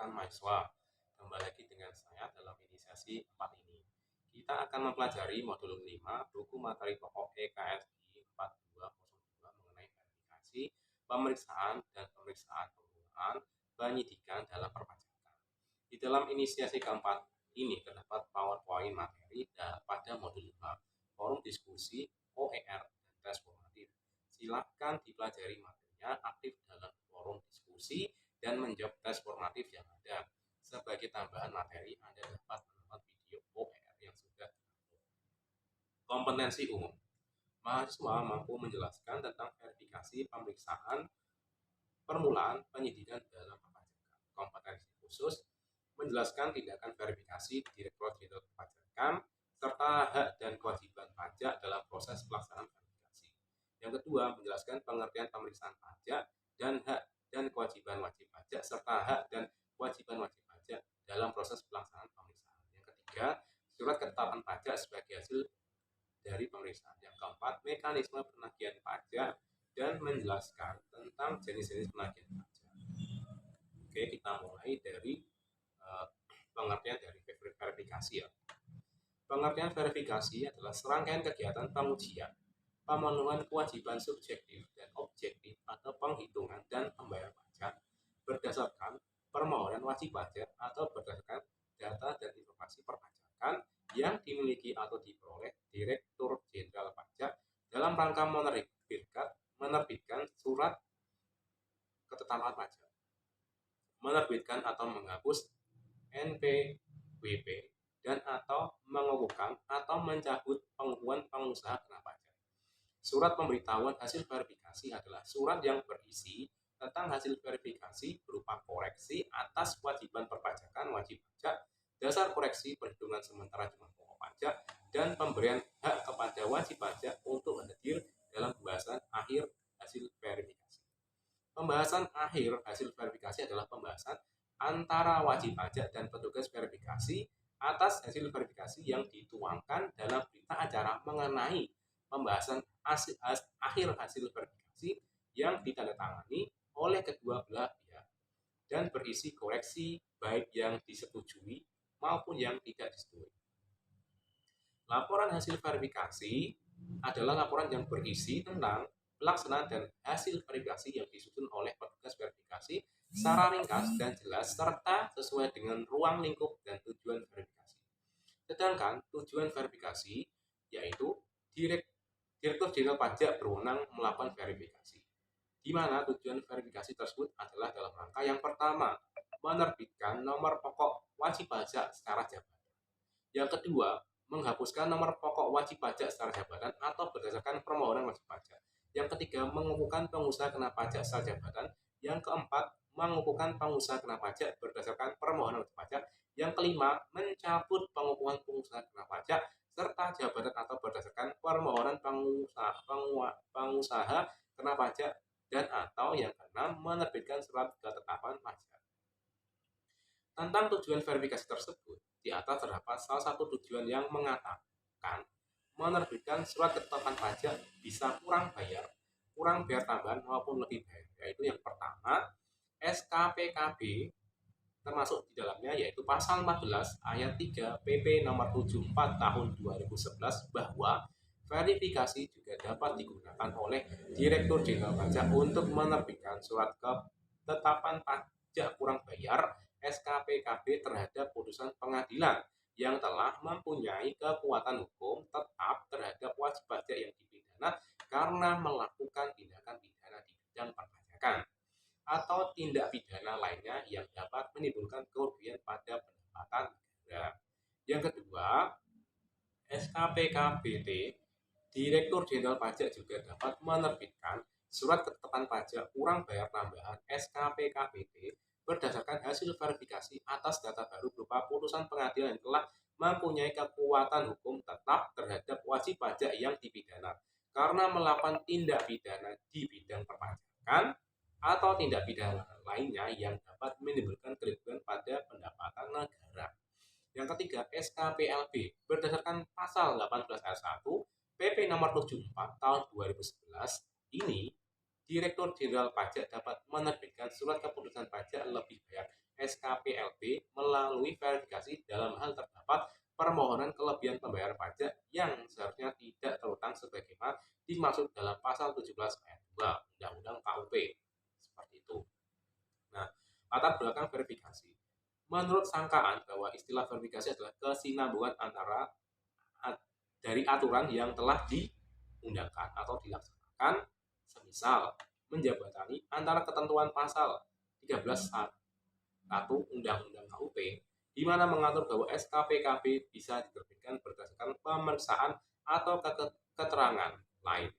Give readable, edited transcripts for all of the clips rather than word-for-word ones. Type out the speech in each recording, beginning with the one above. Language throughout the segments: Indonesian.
rekan mahasiswa. Kembali lagi dengan saya dalam inisiasi 4 ini. Kita akan mempelajari modul 5 buku materi pokok EKSI 4202 mengenai verifikasi, pemeriksaan, dan pemeriksaan penggunaan penyidikan dalam perpajakan. Di dalam inisiasi keempat ini terdapat PowerPoint materi pada modul 5, forum diskusi, OER, dan tes formatif. Silakan dipelajari materinya, aktif dalam forum diskusi, dan menjawab tes formatif yang ada. Sebagai tambahan materi, Anda dapat menonton video OER yang sudah diupload. Kompetensi umum. Mahasiswa mampu menjelaskan tentang verifikasi pemeriksaan permulaan penyidikan dalam perpajakan. Kompetensi khusus menjelaskan tindakan verifikasi Direktorat Jenderal Perpajakan serta hak dan kewajiban pajak dalam proses pelaksanaan verifikasi. Yang kedua, menjelaskan pengertian pemeriksaan pajak dan hak dan kewajiban wajib pajak serta hak dan kewajiban wajib pajak dalam proses pelaksanaan pemeriksaan. Yang ketiga, surat ketetapan pajak sebagai hasil dari pemeriksaan. Yang keempat, mekanisme penagihan pajak dan menjelaskan tentang jenis-jenis penagihan pajak. Oke, kita mulai dari pengertian dari verifikasi ya. Pengertian verifikasi adalah serangkaian kegiatan pengujian, pemenuhan kewajiban subjektif dan objektif atau penghitungan dan pembayaran pajak berdasarkan permohonan wajib pajak atau berdasarkan data dan informasi perpajakan yang dimiliki atau diperoleh Direktur Jenderal Pajak dalam rangka menerbitkan surat ketetapan pajak, menerbitkan atau menghapus NPWP, dan atau mengukuhkan atau mencabut pengukuhan pengusaha kena pajak. Surat pemberitahuan hasil verifikasi adalah surat yang berisi tentang hasil verifikasi berupa koreksi atas kewajiban perpajakan wajib pajak, dasar koreksi perhitungan sementara jumlah pokok pajak, dan pemberian hak kepada wajib pajak untuk hadir dalam pembahasan akhir hasil verifikasi. Pembahasan akhir hasil verifikasi adalah pembahasan antara wajib pajak dan petugas verifikasi atas hasil verifikasi yang dituangkan dalam berita acara mengenai pembahasan akhir hasil verifikasi yang ditandatangani oleh kedua belah pihak dan berisi koreksi baik yang disetujui maupun yang tidak disetujui. Laporan hasil verifikasi adalah laporan yang berisi tentang pelaksanaan dan hasil verifikasi yang disusun oleh petugas verifikasi secara ringkas dan jelas serta sesuai dengan ruang lingkup dan tujuan verifikasi. Sedangkan tujuan verifikasi yaitu Direktur Jenderal Pajak berwenang melakukan verifikasi, di mana tujuan verifikasi tersebut adalah dalam rangka yang pertama, menerbitkan nomor pokok wajib pajak secara jabatan. Yang kedua, menghapuskan nomor pokok wajib pajak secara jabatan atau berdasarkan permohonan wajib pajak. Yang ketiga, mengukuhkan pengusaha kena pajak secara jabatan. Yang keempat, mengukuhkan pengusaha kena pajak berdasarkan permohonan wajib pajak. Yang kelima, mencabut pengukuhan pengusaha kena pajak serta jabatan atau berdasarkan permohonan pengusaha kena pajak, dan atau yang keenam, menerbitkan surat ketetapan pajak. Tentang tujuan verifikasi tersebut, di atas terdapat salah satu tujuan yang mengatakan menerbitkan surat ketetapan pajak bisa kurang bayar tambahan maupun lebih bayar, yaitu yang pertama SKPKB termasuk di dalamnya yaitu pasal 14 ayat 3 PP nomor 74 tahun 2011 bahwa verifikasi juga dapat digunakan oleh Direktur Jenderal Pajak untuk menerbitkan surat ketetapan pajak kurang bayar SKPKB terhadap putusan pengadilan yang telah mempunyai kekuatan hukum tetap terhadap wajib pajak yang dipidana karena melakukan tindakan pidana di bidang perpajakan atau tindak pidana lainnya yang dapat menimbulkan kerugian pada pendapatan negara. Yang kedua, SKPKBT, Direktur Jenderal Pajak juga dapat menerbitkan surat ketetapan pajak kurang bayar tambahan SKPKBT berdasarkan hasil verifikasi atas data baru berupa putusan pengadilan yang telah mempunyai kekuatan hukum tetap terhadap wajib pajak yang dipidana karena melakukan tindak pidana di bidang perpajakan atau tindak pidana lainnya yang dapat menimbulkan kerugian pada pendapatan negara. Yang ketiga, SKPLB berdasarkan pasal 18 ayat 1 PP nomor 74 tahun 2011 ini Direktur Jenderal Pajak dapat menerbitkan surat keputusan pajak lebih bayar SKPLB melalui verifikasi dalam hal terdapat permohonan kelebihan pembayaran pajak yang seharusnya tidak terutang sebagaimana dimaksud dalam pasal 17 ayat 2 Undang-Undang KUP. Seperti itu. Nah, latar belakang verifikasi. Menurut sangkaan bahwa istilah verifikasi adalah kesinambungan antara dari aturan yang telah diundangkan atau dilaksanakan, semisal menjembatani antara ketentuan pasal 13 1 Undang-Undang KUP, di mana mengatur bahwa SKPKB bisa diterbitkan berdasarkan pemeriksaan atau keterangan lain.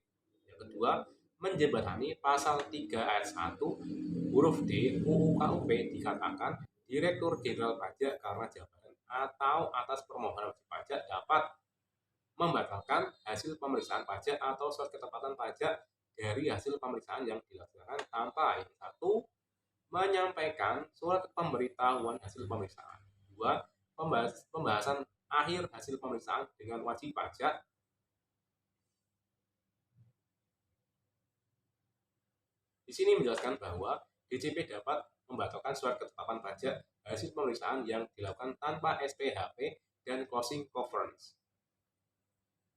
Yang kedua, menjembatani pasal 3 ayat 1 huruf D UU KUP dikatakan Direktur Jenderal Pajak karena jabatan atau atas permohonan wajib pajak dapat membatalkan hasil pemeriksaan pajak atau surat ketepatan pajak dari hasil pemeriksaan yang dilaksanakan tanpa yang satu menyampaikan surat pemberitahuan hasil pemeriksaan. 2. Pembahasan akhir hasil pemeriksaan dengan wajib pajak. Di sini menjelaskan bahwa DJP dapat membatalkan surat ketetapan pajak hasil pemeriksaan yang dilakukan tanpa SPHP dan closing conference.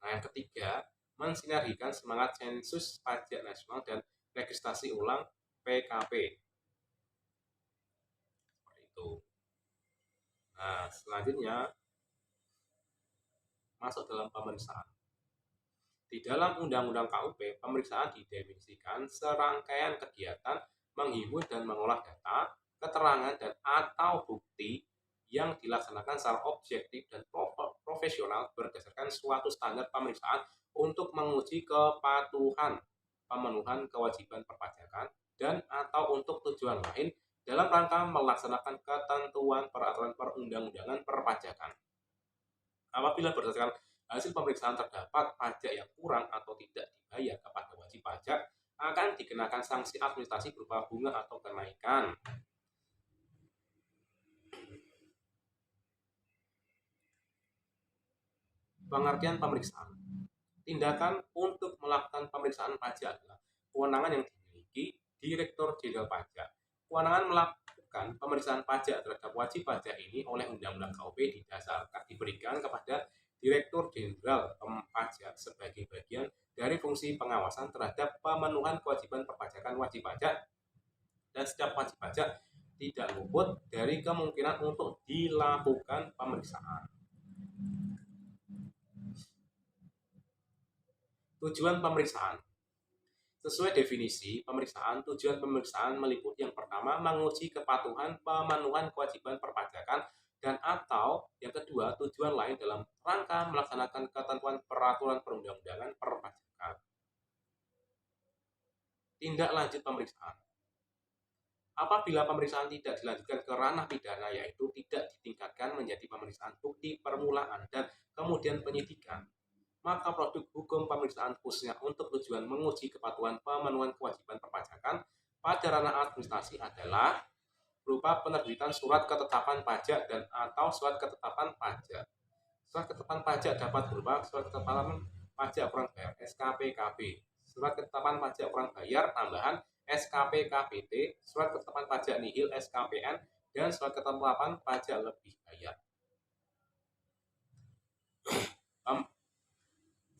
Nah, yang ketiga, mensinergikan semangat sensus pajak nasional dan registrasi ulang PKP. Nah, selanjutnya masuk dalam pemeriksaan. Di dalam Undang-Undang KUP, pemeriksaan didefinisikan serangkaian kegiatan menghimpun dan mengolah data, keterangan dan atau bukti yang dilaksanakan secara objektif dan profesional berdasarkan suatu standar pemeriksaan untuk menguji kepatuhan pemenuhan kewajiban perpajakan dan atau untuk tujuan lain dalam rangka melaksanakan ketentuan peraturan perundang-undangan perpajakan. Apabila berdasarkan hasil pemeriksaan terdapat pajak yang kurang atau tidak dibayar kepada wajib pajak, akan dikenakan sanksi administrasi berupa bunga atau kenaikan. Pengertian pemeriksaan. Tindakan untuk melakukan pemeriksaan pajak adalah kewenangan yang dimiliki Direktur Jenderal Pajak. Kewenangan melakukan pemeriksaan pajak terhadap wajib pajak ini oleh Undang-Undang KUP diberikan kepada Direktur Jenderal Pajak sebagai bagian dari fungsi pengawasan terhadap pemenuhan kewajiban perpajakan wajib pajak, dan setiap wajib pajak tidak luput dari kemungkinan untuk dilakukan pemeriksaan. Tujuan pemeriksaan. Sesuai definisi pemeriksaan, tujuan pemeriksaan meliputi yang pertama, menguji kepatuhan pemenuhan kewajiban perpajakan, dan atau yang kedua, tujuan lain dalam rangka melaksanakan ketentuan peraturan perundang-undangan perpajakan. Tindak lanjut pemeriksaan. Apabila pemeriksaan tidak dilanjutkan ke ranah pidana, yaitu tidak ditingkatkan menjadi pemeriksaan bukti permulaan dan kemudian penyidikan, maka produk hukum pemeriksaan khususnya untuk tujuan menguji kepatuhan pemenuhan kewajiban perpajakan pada ranah administrasi adalah berupa penerbitan surat ketetapan pajak dan atau surat ketetapan pajak. Surat ketetapan pajak dapat berupa surat ketetapan pajak kurang bayar SKPKB, surat ketetapan pajak kurang bayar tambahan SKPKBT, surat ketetapan pajak nihil SKPN, dan surat ketetapan pajak lebih bayar.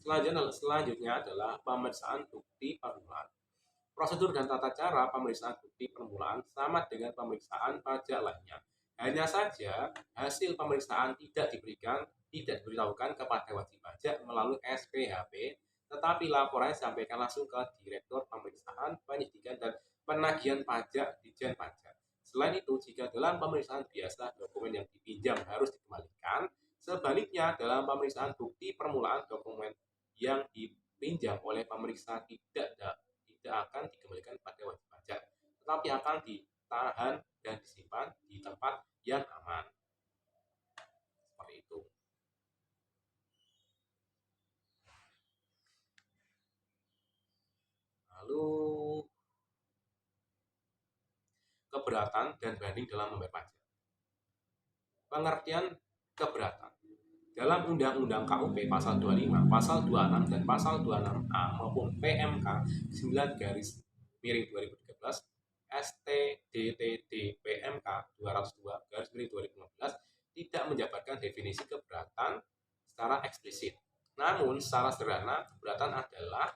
Selanjutnya adalah pemeriksaan bukti permulaan. Prosedur dan tata cara pemeriksaan bukti permulaan sama dengan pemeriksaan pajak lainnya. Hanya saja hasil pemeriksaan tidak diberitahukan kepada wajib pajak melalui SPHP, tetapi laporannya disampaikan langsung ke Direktur Pemeriksaan, Penyidikan dan Penagihan Pajak Ditjen Pajak. Selain itu, jika dalam pemeriksaan biasa dokumen yang dipinjam harus dikembalikan, sebaliknya dalam pemeriksaan bukti permulaan dokumen yang dipinjam oleh pemeriksa tidak akan dikembalikan pada wajib pajak, tetapi akan ditahan dan disimpan di tempat yang aman. Seperti itu. Lalu keberatan dan banding dalam membayar pajak. Pengertian keberatan. Dalam Undang-Undang KUP pasal 25, pasal 26, dan pasal 26A maupun PMK 9/2013 STDTD-PMK 202/2015 tidak menjabarkan definisi keberatan secara eksplisit. Namun, secara sederhana, keberatan adalah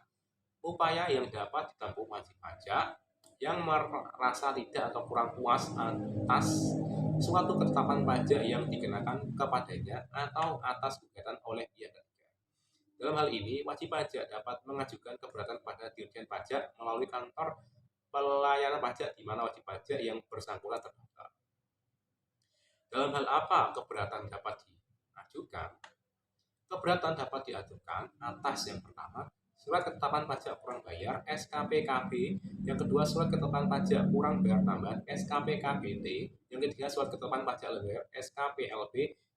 upaya yang dapat ditempuh wajib pajak yang merasa tidak atau kurang puas atas suatu ketetapan pajak yang dikenakan kepadanya atau atas gugatan oleh pihak ketiga. Dalam hal ini, wajib pajak dapat mengajukan keberatan kepada Dirjen Pajak melalui kantor pelayanan pajak di mana wajib pajak yang bersangkutan terdaftar. Dalam hal apa keberatan dapat diajukan? Keberatan dapat diajukan atas yang pertama, surat ketetapan pajak kurang bayar (SKPKB), yang kedua surat ketetapan pajak kurang bayar tambahan (SKPKBT), yang ketiga surat ketetapan pajak bayar (SKPLB),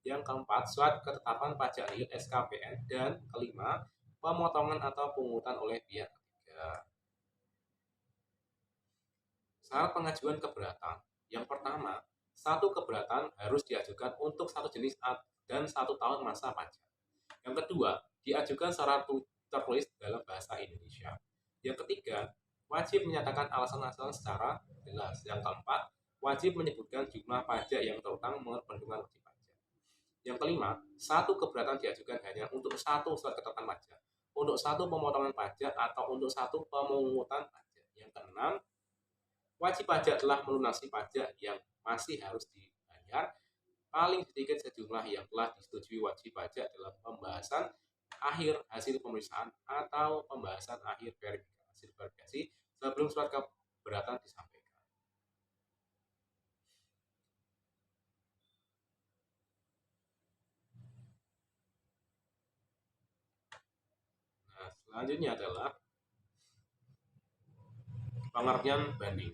yang keempat surat ketetapan pajak nihil (SKPN), dan kelima pemotongan atau pungutan oleh pihak ketiga. Syarat pengajuan keberatan. Yang pertama, satu keberatan harus diajukan untuk satu jenis dan 1 tahun masa pajak. Yang kedua, diajukan secara tertulis dalam bahasa Indonesia. Yang ketiga, wajib menyatakan alasan-alasan secara jelas. Yang keempat, wajib menyebutkan jumlah pajak yang terutang menurut perhitungan wajib pajak. Yang kelima, satu keberatan diajukan hanya untuk satu surat ketetapan pajak, untuk satu pemotongan pajak atau untuk satu pemungutan pajak. Yang keenam, wajib pajak telah melunasi pajak yang masih harus dibayar paling sedikit sejumlah yang telah disetujui wajib pajak dalam pembahasan akhir hasil pemeriksaan atau pembahasan akhir verifikasi sebelum surat keberatan disampaikan. Nah, selanjutnya adalah pengertian banding.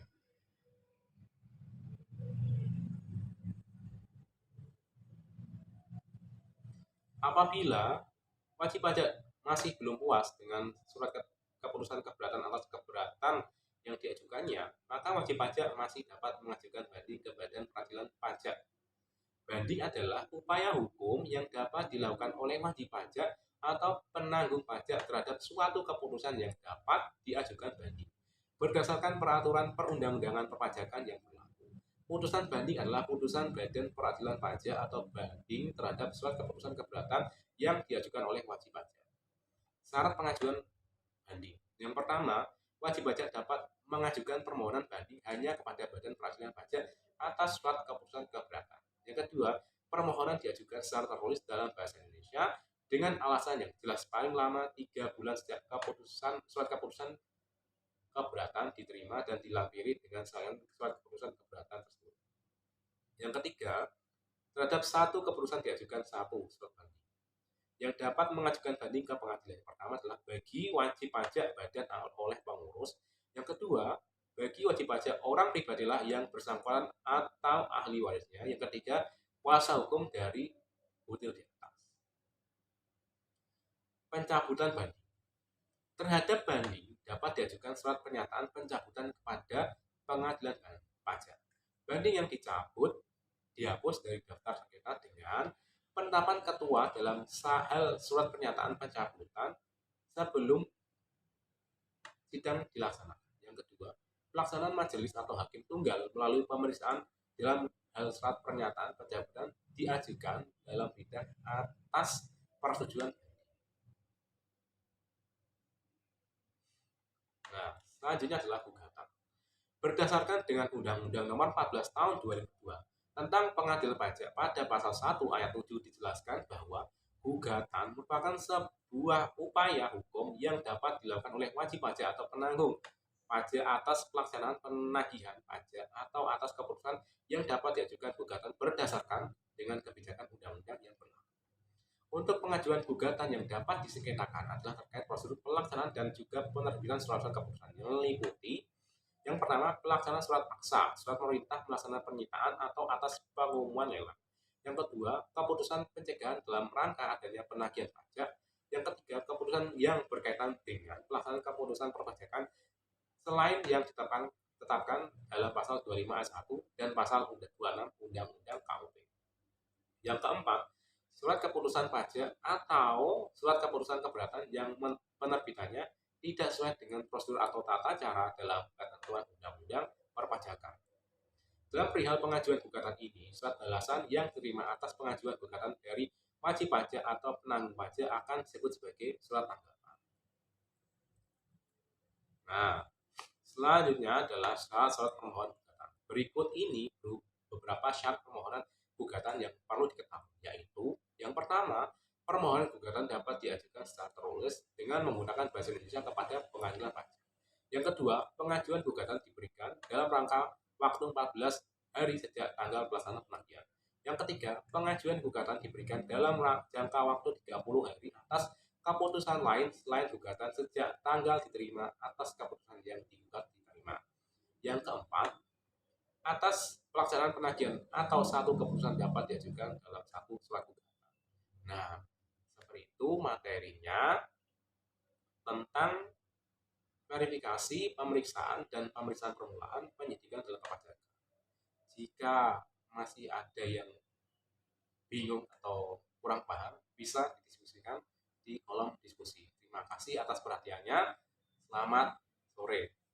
Apabila wajib pajak masih belum puas dengan surat keputusan keberatan atas keberatan yang diajukannya, maka wajib pajak masih dapat mengajukan banding ke Badan Peradilan Pajak. Banding adalah upaya hukum yang dapat dilakukan oleh wajib pajak atau penanggung pajak terhadap suatu keputusan yang dapat diajukan banding berdasarkan peraturan perundang-undangan perpajakan yang berlaku. Putusan banding adalah putusan Badan Peradilan Pajak atau banding terhadap surat keputusan keberatan yang diajukan oleh wajib pajak. Syarat pengajuan banding. Yang pertama, wajib pajak dapat mengajukan permohonan banding hanya kepada Badan Peradilan Pajak atas surat keputusan keberatan. Yang kedua, permohonan diajukan secara tertulis dalam bahasa Indonesia dengan alasan yang jelas paling lama 3 bulan sejak surat keputusan keberatan diterima dan dilampiri dengan surat keputusan keberatan tersebut. Yang ketiga, terhadap satu keputusan diajukan satu surat banding yang dapat mengajukan banding ke pengadilan. Yang pertama adalah bagi wajib pajak badan oleh pengurus. Yang kedua, bagi wajib pajak orang pribadilah yang bersangkutan atau ahli warisnya. Yang ketiga, kuasa hukum dari butir di atas. Pencabutan banding. Terhadap banding dapat diajukan surat pernyataan pencabutan kepada pengadilan pajak. Banding yang dicabut dihapus dari daftar sengketa dengan penetapan ketua dalam hal surat pernyataan pencabutan sebelum sidang dilaksanakan. Yang kedua, pelaksanaan majelis atau hakim tunggal melalui pemeriksaan dalam hal surat pernyataan pencabutan diajukan dalam bidang atas persetujuan. Nah, selanjutnya adalah gugatan. Berdasarkan dengan Undang-Undang Nomor 14 Tahun 2002 tentang Pengadilan Pajak, pada pasal 1 ayat 7 dijelaskan bahwa gugatan merupakan sebuah upaya hukum yang dapat dilakukan oleh wajib pajak atau penanggung pajak atas pelaksanaan penagihan pajak atau atas keputusan yang dapat diajukan gugatan berdasarkan dengan kebijakan undang-undang yang berlaku. Untuk pengajuan gugatan yang dapat disengketakan adalah terkait prosedur pelaksanaan dan juga penerbitan surat-surat keputusan yang meliputi yang pertama, pelaksanaan surat paksa, surat perintah melaksanakan penyitaan atau atas pengumuman lelang. Yang kedua, keputusan pencegahan dalam rangka adanya penagihan pajak. Yang ketiga, keputusan yang berkaitan dengan pelaksanaan keputusan perpajakan selain yang ditetapkan dalam pasal 25 ayat 1 dan pasal 26 Undang-Undang KUP. Yang keempat, surat keputusan pajak atau surat keputusan keberatan yang penerbitannya tidak sesuai dengan prosedur atau tata cara dalam ketentuan undang-undang perpajakan. Dalam perihal pengajuan gugatan ini, surat balasan yang diterima atas pengajuan gugatan dari wajib pajak atau penanggung pajak akan disebut sebagai surat tanggapan. Nah, selanjutnya adalah syarat permohonan gugatan. Berikut ini beberapa syarat permohonan gugatan yang perlu diketahui, yaitu yang pertama, permohonan gugatan dapat diajukan secara tertulis dengan menggunakan bahasa Indonesia kepada pengadilan pajak. Yang kedua, pengajuan gugatan diberikan dalam rangka waktu 14 hari sejak tanggal pelaksanaan penagihan. Yang ketiga, pengajuan gugatan diberikan dalam jangka waktu 30 hari atas keputusan lain selain gugatan sejak tanggal diterima atas keputusan yang digugat diterima. Yang keempat, atas pelaksanaan penagihan atau satu keputusan dapat diajukan dalam satu surat gugatan. Nah, seperti itu materinya tentang verifikasi, pemeriksaan, dan pemeriksaan permulaan penyidikan dalam perpajakan. Jika masih ada yang bingung atau kurang paham, bisa didiskusikan di kolom diskusi. Terima kasih atas perhatiannya. Selamat sore.